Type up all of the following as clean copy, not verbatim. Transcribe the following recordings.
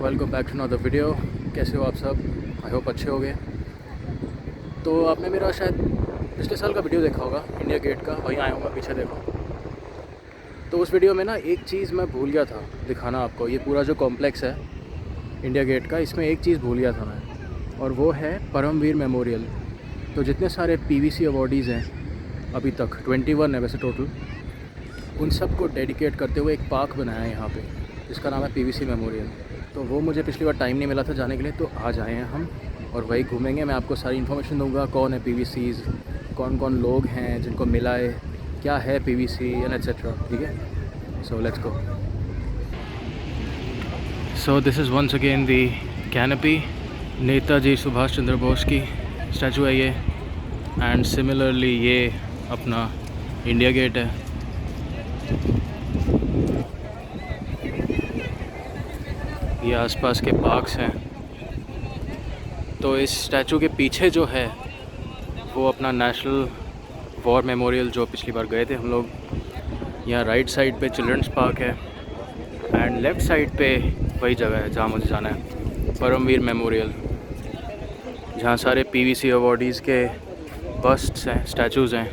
Welcome back to another video. कैसे हो आप सब? आई होप अच्छे होंगे। तो आपने मेरा शायद पिछले साल का वीडियो देखा होगा, इंडिया गेट का। वहीं आया हूँ मैं, पीछे देखो। तो उस वीडियो में ना एक चीज़ मैं भूल गया था दिखाना आपको। ये पूरा जो कॉम्प्लेक्स है इंडिया गेट का, इसमें एक चीज़ भूल गया था मैं, और वो है परमवीर मेमोरियल। तो जितने सारे पीवीसी अवॉर्डीज़ हैं अभी तक, 21 है वैसे टोटल, उन सब को डेडिकेट करते हुए एक पार्क बनाया है यहाँ पे, जिसका नाम है पीवीसी मेमोरियल। तो वो मुझे पिछली बार टाइम नहीं मिला था जाने के लिए, तो आज आए हैं हम और वही घूमेंगे। मैं आपको सारी इन्फॉर्मेशन दूंगा, कौन है पीवीसीज़, कौन कौन लोग हैं जिनको मिला है, क्या है पीवीसी एंड एट्सेट्रा। ठीक है, so let's go. So this is once again the canopy. Netaji Subhash Chandra Bose की स्टैचू है ये, एंड सिमिलरली ये अपना इंडिया गेट है। ये आसपास के पार्क्स हैं। तो इस स्टैचू के पीछे जो है वो अपना नेशनल वॉर मेमोरियल, जो पिछली बार गए थे हम लोग। यहाँ राइट साइड पे चिल्ड्रंस पार्क है एंड लेफ़्ट साइड पे वही जगह है जहाँ मुझे जाना है, परमवीर मेमोरियल, जहाँ सारे पीवीसी अवॉर्डीज़ के बस्ट्स हैं, स्टैचूज़ हैं,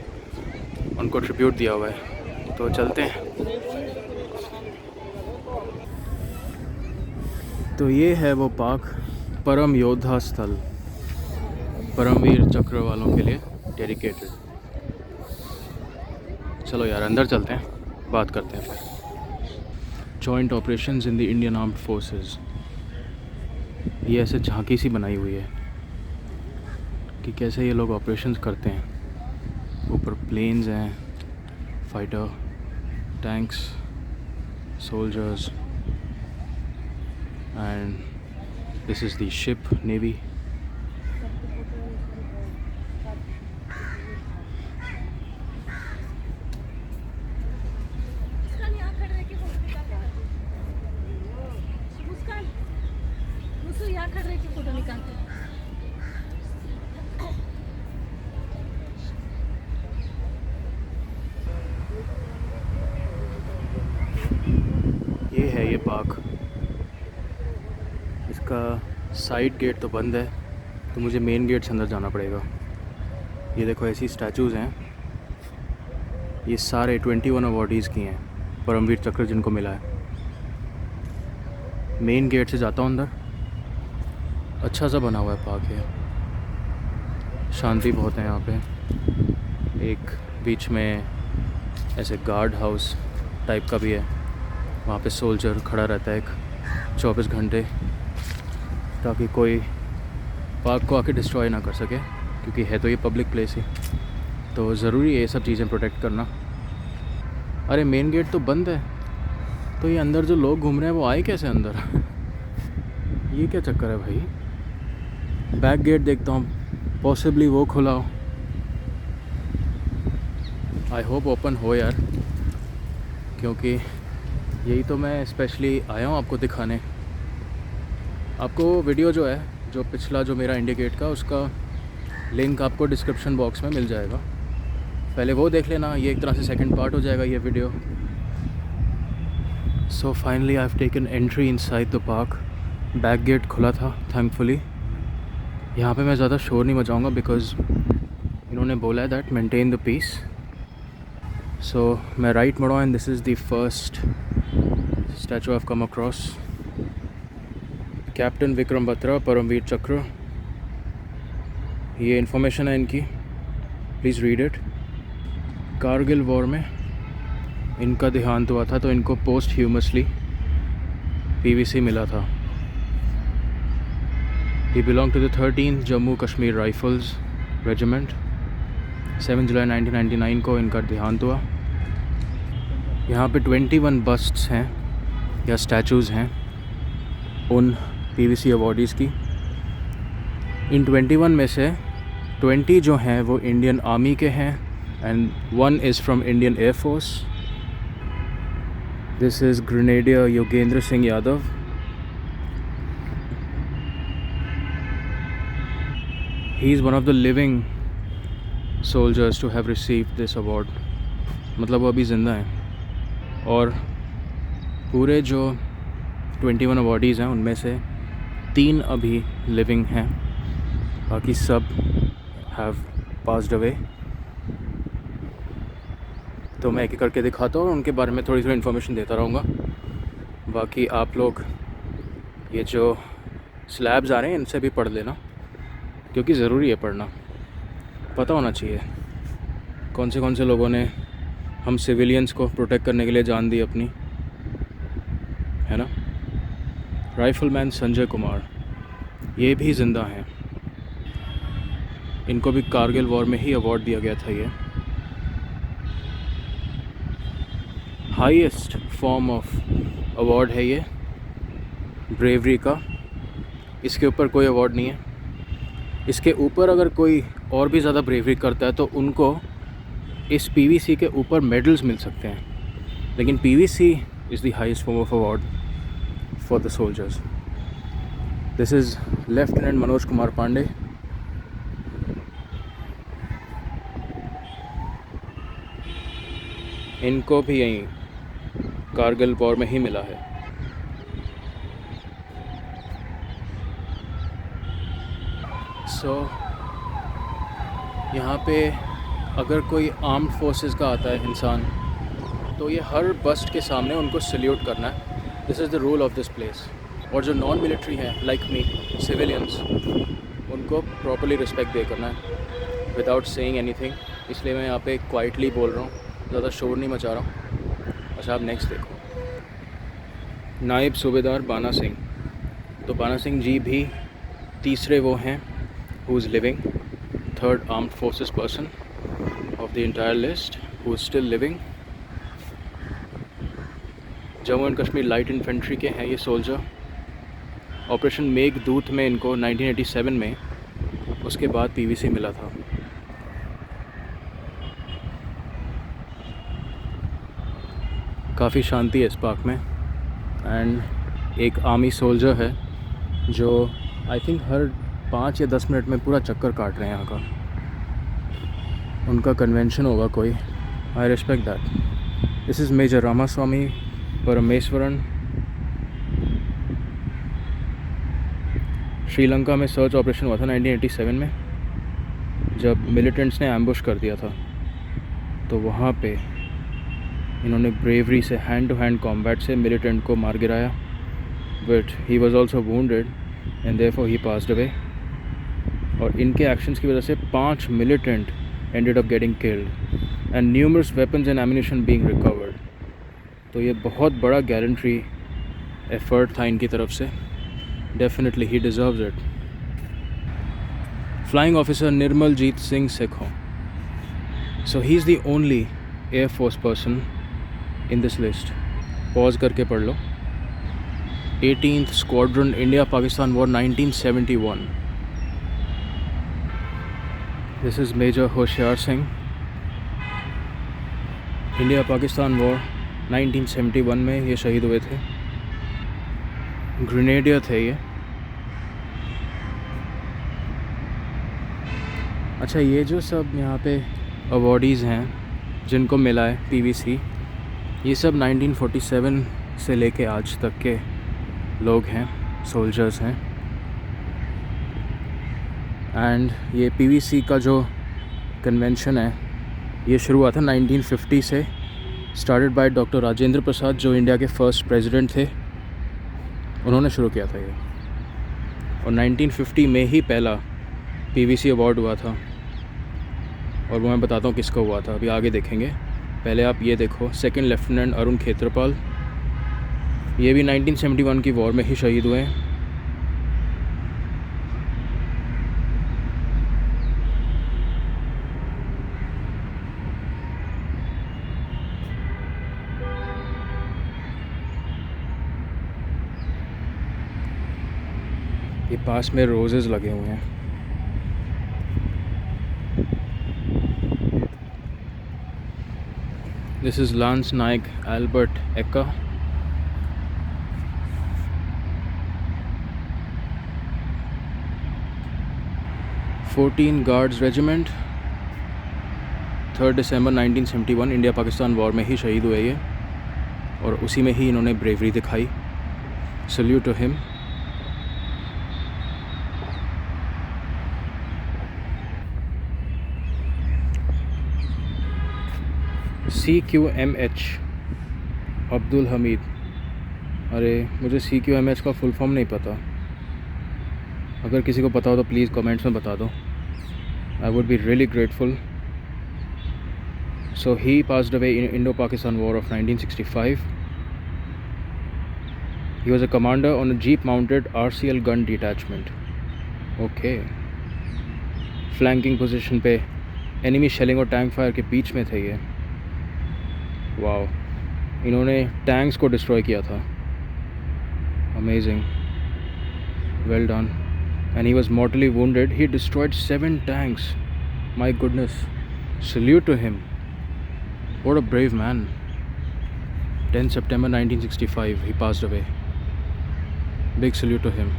उनको ट्रिब्यूट दिया हुआ है। तो चलते हैं। तो ये है वो पार्क, परम योद्धा स्थल, परमवीर चक्र वालों के लिए डेडिकेटेड। चलो यार अंदर चलते हैं, बात करते हैं फिर। Joint operations in the Indian armed forces. ये ऐसे झांकी सी बनाई हुई है कि कैसे ये लोग ऑपरेशंस करते हैं। ऊपर प्लेन्स हैं, fighter, tanks, soldiers, and this is the ship, navy. ये है ये पार्क। इसका साइड गेट तो बंद है, तो मुझे मेन गेट से अंदर जाना पड़ेगा। ये देखो ऐसी स्टैचूज़ हैं, ये सारे 21 अवॉर्डीज़ की हैं, परमवीर चक्र जिनको मिला है। मेन गेट से जाता हूँ अंदर। अच्छा सा बना हुआ है पार्क है, शांति बहुत है यहाँ पे। एक बीच में ऐसे गार्ड हाउस टाइप का भी है, वहाँ पे सोल्जर खड़ा रहता है एक 24 घंटे, ताकि कोई पार्क को आके डिस्ट्रॉय ना कर सके, क्योंकि है तो ये पब्लिक प्लेस ही, तो ज़रूरी है ये सब चीज़ें प्रोटेक्ट करना। अरे मेन गेट तो बंद है, तो ये अंदर जो लोग घूम रहे हैं वो आए कैसे अंदर? ये क्या चक्कर है भाई? बैक गेट देखता हूँ, पॉसिबली वो खुला हो। आई होप ओपन हो यार, क्योंकि यही तो मैं स्पेशली आया हूँ आपको दिखाने। आपको वीडियो जो है, जो पिछला जो मेरा इंडिया गेट का, उसका लिंक आपको डिस्क्रिप्शन बॉक्स में मिल जाएगा, पहले वो देख लेना। ये एक तरह से सेकंड पार्ट हो जाएगा ये video. So finally I have taken entry inside the park. Back gate खुला था थैंकफुली। यहाँ पे मैं ज़्यादा शोर नहीं मचाऊँगा, बिकॉज़ इन्होंने बोला है that maintain the peace. So मैं राइट मुड़ा and this is the first statue I have come across. Captain Vikram Batra, Paramvir Chakra. ये इन्फॉर्मेशन है इनकी, please read it. Kargil war में इनका देहांत हुआ था, तो इनको पोस्ट ह्यूमसली पीवीसी मिला था। He belong to the 13th Jammu Kashmir rifles regiment. 7 जुलाई 1999 को इनका देहांत हुआ। यहाँ पे 21 बस्ट्स हैं या स्टैचूज़ हैं उन पीवीसी अवॉर्डीज़ की। इन 21 में से 20 जो हैं वो इंडियन आर्मी के हैं, and 1 is from Indian air force. This is grenadier Yogendra Singh Yadav. He is one of the living soldiers to have received this award, मतलब वो अभी ज़िंदा हैं। और पूरे जो 21 अवॉर्डीज़ हैं, उनमें से 3 अभी लिविंग हैं, बाकी सब हैव पास्ड अवे। तो मैं एक एक करके दिखाता हूँ और उनके बारे में थोड़ी थोड़ी इन्फॉर्मेशन देता रहूँगा। बाकी आप लोग ये जो स्लैब्स आ रहे हैं इनसे भी पढ़ लेना, क्योंकि ज़रूरी है पढ़ना, पता होना चाहिए कौन से लोगों ने हम सिविलियंस को प्रोटेक्ट करने के लिए जान दी अपनी, है ना। राइफलमैन संजय कुमार, ये भी ज़िंदा हैं, इनको भी कारगिल वॉर में ही अवार्ड दिया गया था। ये हाईएस्ट फॉर्म ऑफ अवार्ड है ये ब्रेवरी का, इसके ऊपर कोई अवार्ड नहीं है। इसके ऊपर अगर कोई और भी ज़्यादा ब्रेवरी करता है तो उनको इस पीवीसी के ऊपर मेडल्स मिल सकते हैं, लेकिन PVC is the highest form of award for the soldiers. This is lieutenant Manoj Kumar Pandey. इनको भी यहीं कारगिल वॉर में ही मिला है। यहाँ पे अगर कोई आर्म्ड फोर्सेस का आता है इंसान, तो ये हर बस्ट के सामने उनको सल्यूट करना है। This is the rule of this place. और जो नॉन मिलिट्री हैं लाइक मी, सिविलियंस, उनको प्रॉपर्ली रिस्पेक्ट दे करना है विदाउट सेइंग एनीथिंग। इसलिए मैं यहाँ पे क्वाइटली बोल रहा हूँ, ज़्यादा शोर नहीं मचा रहा हूँ। अच्छा, आप नेक्स्ट देखो, नायब सूबेदार बाना सिंह। तो बाना सिंह जी भी तीसरे वो हैं who is living, third armed forces person of the entire list who is still living। Jammu and Kashmir light infantry के हैं ये सोल्जर। ऑपरेशन मेघदूत में इनको 1987 में, उसके बाद पीवीसी मिला था। काफ़ी शांति है इस पार्क में। एंड एक आर्मी सोल्जर है जो आई थिंक हर 5 या 10 मिनट में पूरा चक्कर काट रहे हैं यहाँ का। उनका कन्वेंशन होगा कोई। I respect that. This is major Ramaswamy Parameswaran. Sri Lanka में सर्च ऑपरेशन हुआ था 1987 में, जब मिलिटेंट्स ने एम्बुश कर दिया था। तो वहाँ पे इन्होंने ब्रेवरी से हैंड टू हैंड कॉम्बैट से मिलिटेंट को मार गिराया, but he was also wounded and therefore he passed away. और इनके एक्शंस की वजह से 5 militant ended up getting killed and numerous weapons and ammunition being recovered। तो ये बहुत बड़ा गैलेंट्री एफर्ट था इनकी तरफ से। Definitely he deserves it। Flying officer Nirmaljit Singh Sekhon. So he is the only Air Force person in this list। Pause करके पढ़ लो। 18th Squadron India Pakistan War 1971। This is major Hoshiyar Singh. India Pakistan war 1971 में ये शहीद हुए थे, ग्रेनेडियर थे ये। अच्छा, ये जो सब यहाँ पे अवॉर्डीज़ हैं जिनको मिला है पीवीसी, ये सब 1947 से लेके आज तक के लोग हैं, सोल्जर्स हैं। एंड ये पीवीसी का जो कन्वेंशन है ये शुरू हुआ था 1950 से, started by doctor Rajendra Prasad, जो इंडिया के फर्स्ट प्रेसिडेंट थे। उन्होंने शुरू किया था ये, और 1950 में ही पहला पीवीसी अवार्ड हुआ था। और वो मैं बताता हूँ किसका हुआ था, अभी आगे देखेंगे। पहले आप ये देखो, सेकंड लेफ्टिनेंट अरुण खेत्रपाल, ये भी 1971 की वॉर में ही शहीद हुए हैं। ये पास में रोजेज़ लगे हुए हैं। This is lance Naik Albert Ekka. Guards regiment, 3 दिसंबर 1971 इंडिया पाकिस्तान वॉर में ही शहीद हुए ये, और उसी में ही इन्होंने ब्रेवरी दिखाई। Salute to him. CQMH Abdul Hamid. अरे मुझे CQMH का फुल फॉर्म नहीं पता, अगर किसी को पता हो तो प्लीज़ कमेंट्स में बता दो। I would be really grateful. So he passed away in Indo-Pakistan War of 1965. He was a commander on a jeep-mounted RCL gun detachment. Okay. Flanking position पे enemy shelling और tank fire के बीच में थे ये। Wow. इन्होंने tanks को destroy किया था। Amazing. Well done. And he was mortally wounded. He destroyed 7 tanks. My goodness. Salute to him. What a brave man. 10 September 1965, he passed away. Big salute to him.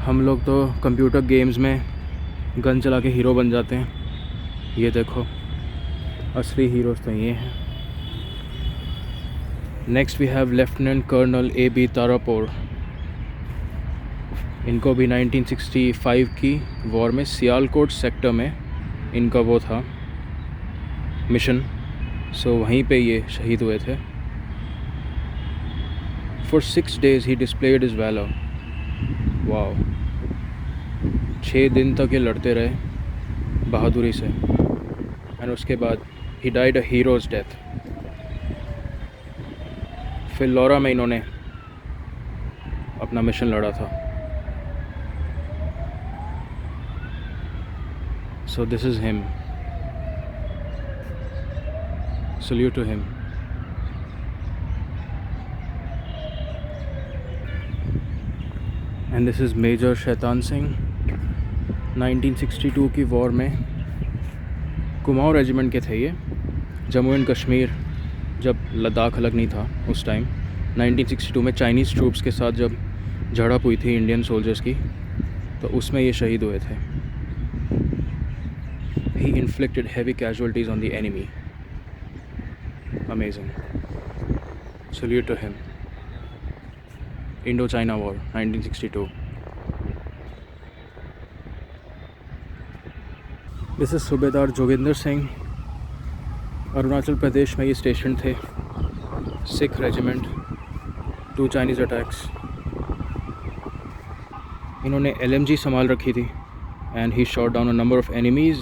हम लोग तो computer games में gun चला के hero बन जाते हैं। ये देखो, असली हीरोज़ तो ये हैं। Next we have lieutenant colonel A.B. Tarapore. इनको भी 1965 की वॉर में सियालकोट सेक्टर में इनका वो था मिशन, सो वहीं पे ये शहीद हुए थे। For 6 days he displayed is valour. Wow, 6 दिन तक ये लड़ते रहे बहादुरी से, एंड उसके बाद he died a heroes death. फिर लॉरा में इन्होंने अपना मिशन लड़ा था। So this is him. Salute to him. And this is Major Shaitan Singh. 1962 की वॉर में कुमाऊं रेजिमेंट के थे ये। जम्मू एंड कश्मीर जब लद्दाख अलग नहीं था उस टाइम, 1962 में चाइनीज़ ट्रूप्स के साथ जब झड़प हुई थी इंडियन सोल्जर्स की, तो उसमें ये शहीद हुए थे। He inflicted heavy casualties on the enemy. Amazing. Salute to him. Indo-China War, 1962. This is सूबेदार जोगिंदर सिंह। अरुणाचल प्रदेश में ये स्टेशन थे। Sikh regiment, 2 Chinese attacks. इन्होंने LMG संभाल रखी थी, and he shot down a number of enemies.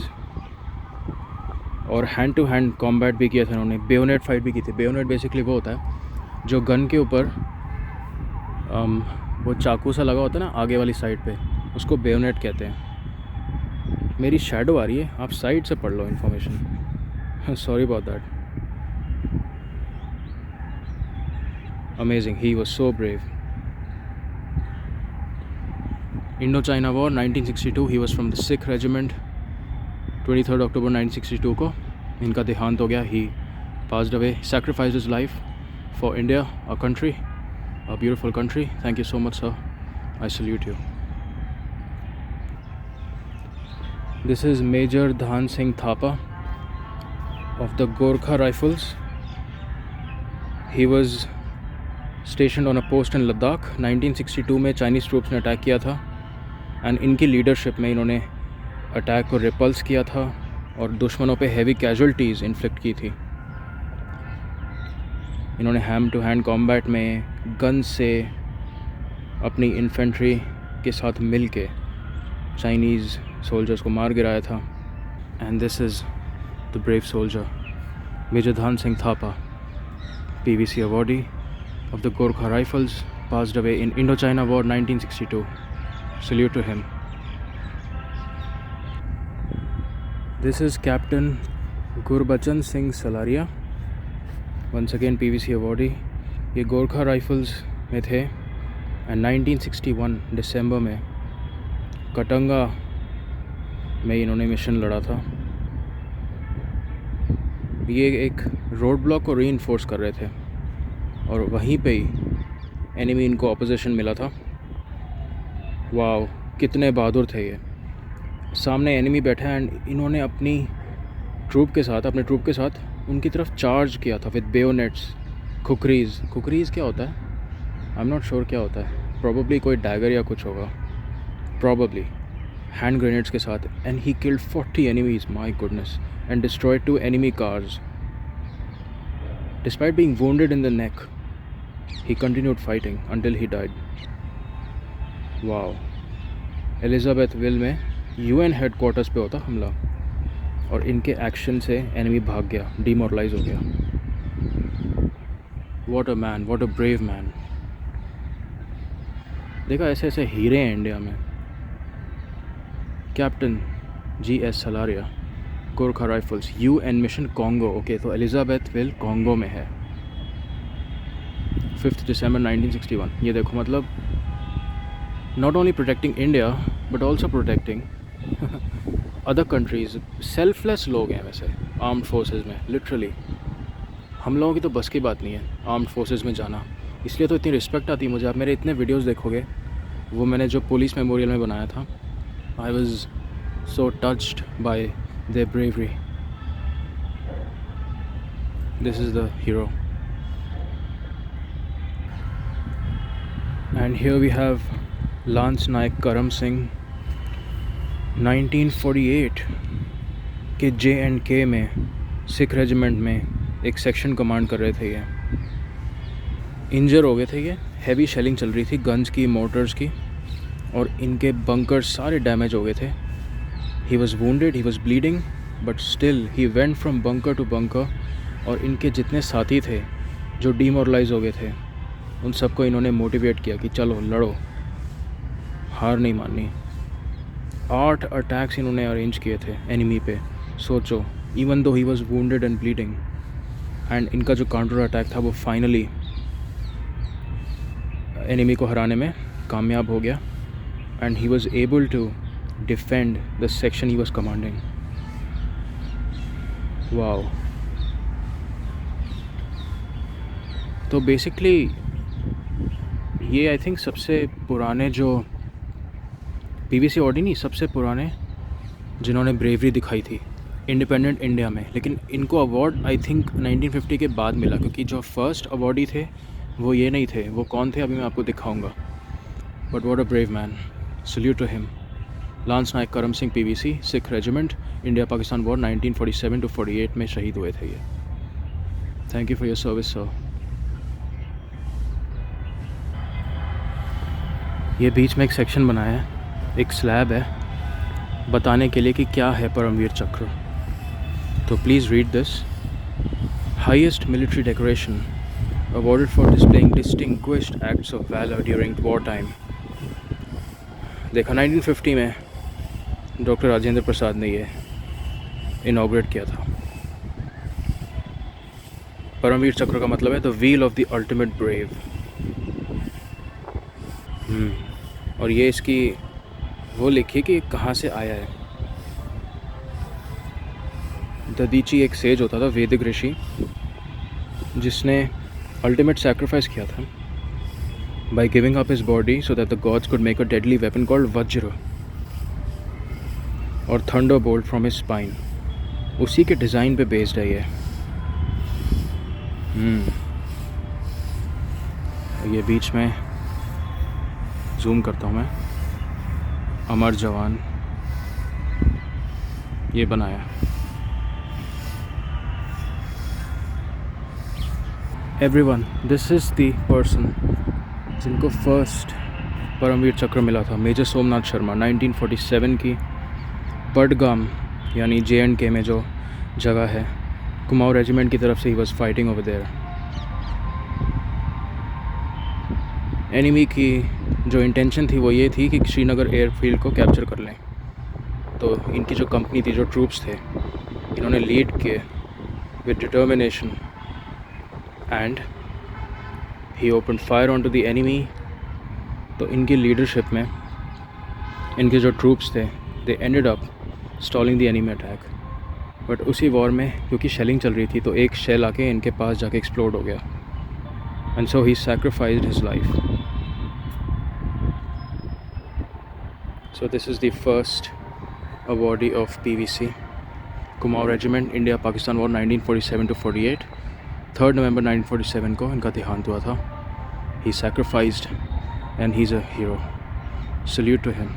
और हैंड टू हैंड कॉम्बैट भी किया था इन्होंने। बेयोनेट फाइट भी की थी। बेयोनेट बेसिकली वो होता है जो गन के ऊपर वो चाकू सा लगा होता है ना आगे वाली साइड पे, उसको बेयोनेट कहते हैं। मेरी शैडो आ रही है, आप साइड से पढ़ लो information. Sorry about that. Amazing, he was so brave. Indo China war 1962, he was from the Sikh regiment. 23 अक्टूबर 1962 को इनका देहांत हो गया। He passed away, sacrificed his life for India, a country, a beautiful country. Thank you so much sir, I salute you. This is major Dhan Singh Thapa of the Gorkha rifles. He was stationed on a post इन लद्दाख। 1962 में Chinese troops ने attack किया था, and इनकी leadership में इन्होंने attack को ripples किया था और दुश्मनों पे हैवी कैजुअल्टीज़ इन्फ्लिक्ट की थी। इन्होंने हैंड टू हैंड कॉम्बैट में गन से अपनी इन्फेंट्री के साथ मिल के चाइनीज़ सोल्जर्स को मार गिराया था। And this is the brave soldier major Dhan Singh Thapa, PVC awardee of the Gorkha rifles, passed away in Indo China war 1962. Salute to him. This is Captain Gurbachan Singh Salaria, once again PVC awardee। ये Gorkha rifles में थे, and 1961 दिसंबर में Katanga में इन्होंने mission लड़ा था। ये एक रोड ब्लॉक को रीइंफोर्स कर रहे थे, और वहीं पे ही एनिमी इनको ऑपोजिशन मिला था। वाओ, कितने बहादुर थे ये। सामने एनिमी बैठा है, एंड इन्होंने अपने ट्रूप के साथ उनकी तरफ चार्ज किया था विद बेयोनेट्स, खुकरीज़ क्या होता है, आई एम नॉट श्योर क्या होता है, प्रॉबली कोई डैगर या कुछ होगा, प्रॉबली हैंड ग्रेनेड्स के साथ. And he killed 40 enemies, my goodness, and destroyed 2 enemy cars. Despite being wounded in the neck, he continued fighting until he died. Wow. Elisabethville में UN हेडक्वार्टर्स पे होता हमला, और इनके एक्शन से एनिमी भाग गया, डिमोरलाइज हो गया. What a man, what a brave man. देखा, ऐसे ऐसे हीरे हैं इंडिया में. Captain GS Salaria, Gorkha rifles, UN mission Congo. Okay, तो एलिजाबेथविल कॉन्गो में है. 5 दिसंबर 1961. ये देखो, मतलब not only protecting India but also protecting other countries. Selfless लोग हैं वैसे आर्म्ड फोर्सेस में, लिटरली. हम लोगों की तो बस की बात नहीं है आर्म्ड फोर्सेस में जाना, इसलिए तो इतनी रिस्पेक्ट आती है मुझे. आप मेरे इतने वीडियोस देखोगे, वो मैंने जो पुलिस मेमोरियल में बनाया था, I was so touched by their bravery. This is the hero. And here we have lance Naik Karam Singh. 1948 के J&K में सिख रेजिमेंट में एक सेक्शन कमांड कर रहे थे. ये इंजर हो गए थे. ये हैवी शेलिंग चल रही थी, गन्स की, मोटर्स की, और इनके बंकर सारे डैमेज हो गए थे. He was wounded, he was bleeding, but still he went from bunker to bunker. और इनके जितने साथी थे जो डीमोरलाइज हो गए थे, उन सबको इन्होंने मोटिवेट किया कि चलो लड़ो, हार नहीं माननी. 8 अटैक्स इन्होंने अरेंज किए थे एनिमी पे. सोचो, even though he was wounded and bleeding. And इनका जो काउंटर अटैक था वो फाइनली एनिमी को हराने में कामयाब हो गया. And he was able to defend the section he was commanding. Wow. तो बेसिकली ये आई थिंक सबसे पुराने जो PVC ऑर्डिनरी, सबसे पुराने जिन्होंने ब्रेवरी दिखाई थी इंडिपेंडेंट इंडिया में. लेकिन इनको अवार्ड आई थिंक 1950 के बाद मिला, क्योंकि जो फर्स्ट अवार्डी थे वो ये नहीं थे. वो कौन थे अभी मैं आपको दिखाऊंगा. But what a brave man, salute to him. Lance Naik Karam Singh PVC, Sikh regiment, India Pakistan war 1947 to 48 में शहीद हुए थे ये. Thank you for your service sir. ये बीच में एक सेक्शन बनाया है, एक स्लैब है, बताने के लिए कि क्या है परमवीर चक्र. तो please read this. Highest military decoration awarded for displaying distinguished acts of valour during war time. देखा, 1950 में डॉक्टर राजेंद्र प्रसाद ने ये इनॉग्रेट किया था. परमवीर चक्र का मतलब है the wheel of the ultimate brave. और ये इसकी वो लिखी कि कहाँ से आया है. ददीची एक सेज होता था, वैदिक ऋषि, जिसने अल्टीमेट सैक्रिफाइस किया था by giving up his body so that the gods could make a deadly weapon called वज्र और thunder bolt from his spine. उसी के डिज़ाइन पे बेस्ड है ये. ये बीच में जूम करता हूँ मैं. अमर जवान ये बनाया. Everyone, this is the person जिनको फर्स्ट परमवीर चक्र मिला था. मेजर सोमनाथ शर्मा. 1947 की बडगाम यानी J&K में जो जगह है, कुमाऊं रेजिमेंट की तरफ से he was fighting over there. Enemy की जो इंटेंशन थी वो ये थी कि श्रीनगर एयरफील्ड को कैप्चर कर लें. तो इनकी जो कंपनी थी, जो ट्रूप्स थे, इन्होंने लीड किए with determination and he open fire on to the enemy. तो इनकी लीडरशिप में इनके जो ट्रूप्स थे, they ended up stalling the enemy attack. But उसी वॉर में क्योंकि शेलिंग चल रही थी, तो एक शेल आके इनके पास जाके एक्सप्लोड हो गया. And so he sacrificed his life. So this is the first awardee of PVC, Kumaon regiment, India Pakistan war 1947 to 48। 3 नवंबर 1947 को इनका देहांत हुआ था। He sacrificed and he is a hero. Salute to him.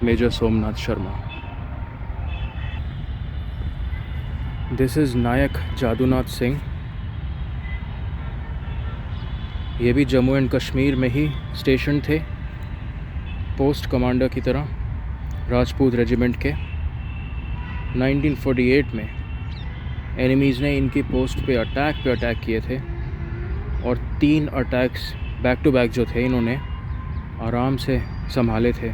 Major Somnath Sharma. This is Naik Jadunath Singh. ये भी Jammu and Kashmir में ही स्टेशन थे, पोस्ट कमांडर की तरह, राजपूत रेजिमेंट के। 1948 में एनिमीज़ ने इनकी पोस्ट पे अटैक किए थे और 3 अटैक्स बैक टू बैक जो थे इन्होंने आराम से संभाले थे,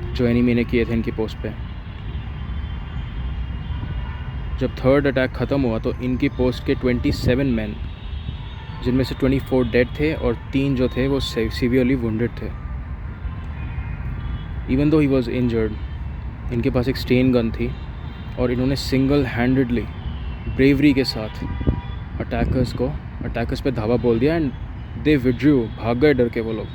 जो एनिमी ने किए थे इनकी पोस्ट पे। जब 3rd अटैक ख़त्म हुआ तो इनकी पोस्ट के 27 मैन, जिनमें से 24 डेड थे और 3 जो थे वो सीवियरली वुंडेड थे। Even though he was injured, इनके पास एक स्टेन गन थी और इन्होंने सिंगल हैंडेडली ब्रेवरी के साथ अटैकर्स पे धावा बोल दिया एंड दे विड्रू, भाग गए डर के वो लोग।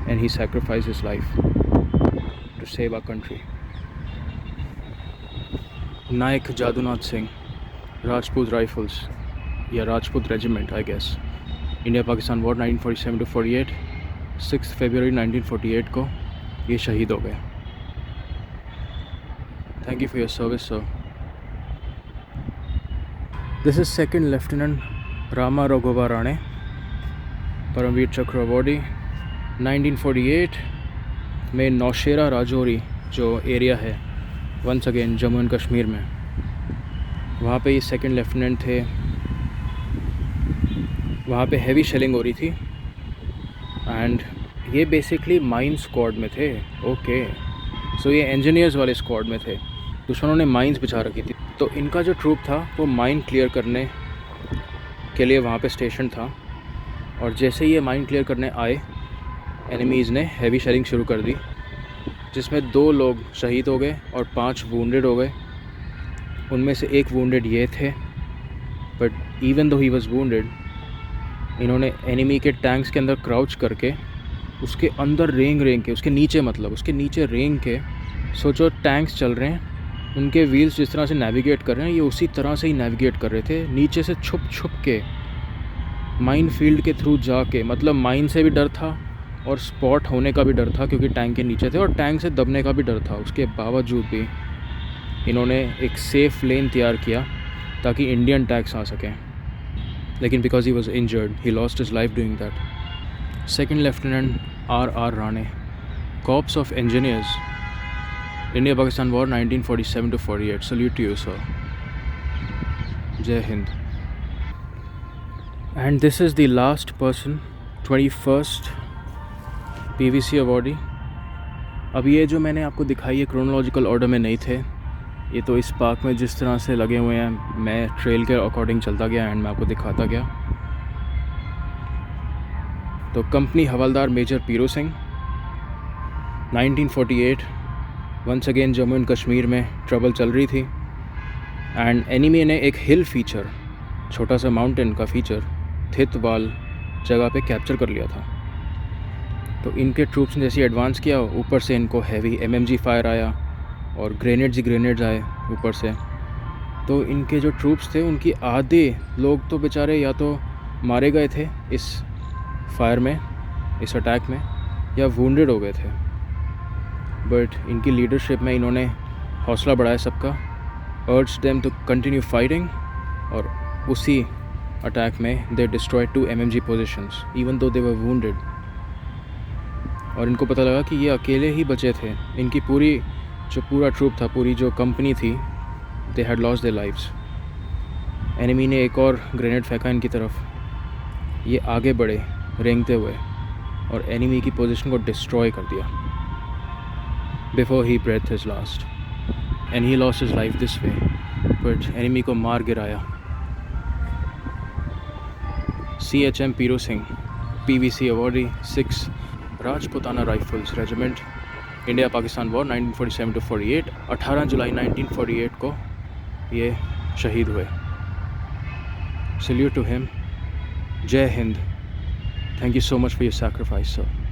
And he sacrificed his life to save our country. Naik Jadunath Singh, Rajput rifles या Rajput regiment I guess, India Pakistan war 1947 to 48। 6 फरवरी 1948 को ये शहीद हो गए। Thank you for your service sir. This is second lieutenant Rama Raghoba Rane, Paramvir Chakra awardee. 1948 में नौशेरा राजौरी जो एरिया है, once again Jammu and Kashmir में, वहाँ पे ये सेकंड लेफ्टिनेंट थे। वहाँ पे हैवी शेलिंग हो रही थी एंड ये बेसिकली माइन स्क्वाड में थे। ओके, सो ये इंजीनियर्स वाले स्क्वाड में थे। दुश्मनों ने माइंस बिछा रखी थी, तो इनका जो ट्रूप था वो माइन क्लियर करने के लिए वहाँ पे स्टेशन था। और जैसे ही ये माइन क्लियर करने आए, एनिमीज़ ने हैवी शेलिंग शुरू कर दी, जिसमें 2 लोग शहीद हो गए और 5 वुंडेड हो गए। उनमें से एक वुंडेड ये थे, but even though he was wounded, इन्होंने एनिमी के टैंक्स के अंदर क्राउच करके उसके अंदर रेंग के, उसके नीचे रेंग के, सोचो टैंक्स चल रहे हैं, उनके व्हील्स जिस तरह से नेविगेट कर रहे हैं, ये उसी तरह से ही नेविगेट कर रहे थे, नीचे से छुप के, माइन फील्ड के थ्रू जाके। मतलब माइन से भी डर था और स्पॉट होने का भी डर था, क्योंकि टैंक के नीचे थे, और टैंक से दबने का भी डर था। उसके बावजूद भी इन्होंने एक सेफ़ लेन तैयार किया ताकि इंडियन टैंक्स आ सकें, लेकिन because he was injured he lost his life doing that. Second lieutenant R Rane, corps of engineers, India Pakistan war 1947 to 48। Salute to you sir. Jai Hind. And this is the last person, 21st PVC awardee. अब ये जो मैंने आपको दिखाई है chronological order में नहीं थे, ये तो इस पार्क में जिस तरह से लगे हुए हैं, मैं ट्रेल के अकॉर्डिंग चलता गया एंड मैं आपको दिखाता गया। तो company havildar major Piro Singh, 1948, once again Jammu and Kashmir में ट्रबल चल रही थी एंड एनिमी ने एक हिल फीचर, छोटा सा माउंटेन का फीचर, थितवाल जगह पे कैप्चर कर लिया था। तो इनके ट्रूप्स ने जैसे एडवांस किया, ऊपर से इनको हैवी MMG फायर आया और ग्रेनेड्स आए ऊपर से। तो इनके जो ट्रूप्स थे, उनकी आधे लोग तो बेचारे या तो मारे गए थे इस फायर में, इस अटैक में, या वुंडेड हो गए थे। बट इनकी लीडरशिप में इन्होंने हौसला बढ़ाया सबका, अर्ज देम टू कंटिन्यू फाइटिंग, और उसी अटैक में they destroyed 2 MMG positions even though they were wounded. और इनको पता लगा कि ये अकेले ही बचे थे, इनकी पूरा ट्रूप था, पूरी जो कंपनी थी, they had lost their lives. Enemy ने एक और ग्रेनेड फेंका इनकी तरफ, ये आगे बढ़े रेंगते हुए और एनिमी की पोजीशन को डिस्ट्रॉय कर दिया before he breath his last, and he lost his life this way. But enemy को मार गिराया। CHM Piru Singh, PVC awardee, 6 Rajputana rifles regiment, India Pakistan war 1947 to 48। 18 जुलाई 1948 को ये शहीद हुए। Salute to him. Jai Hind. Thank you so much for your sacrifice sir.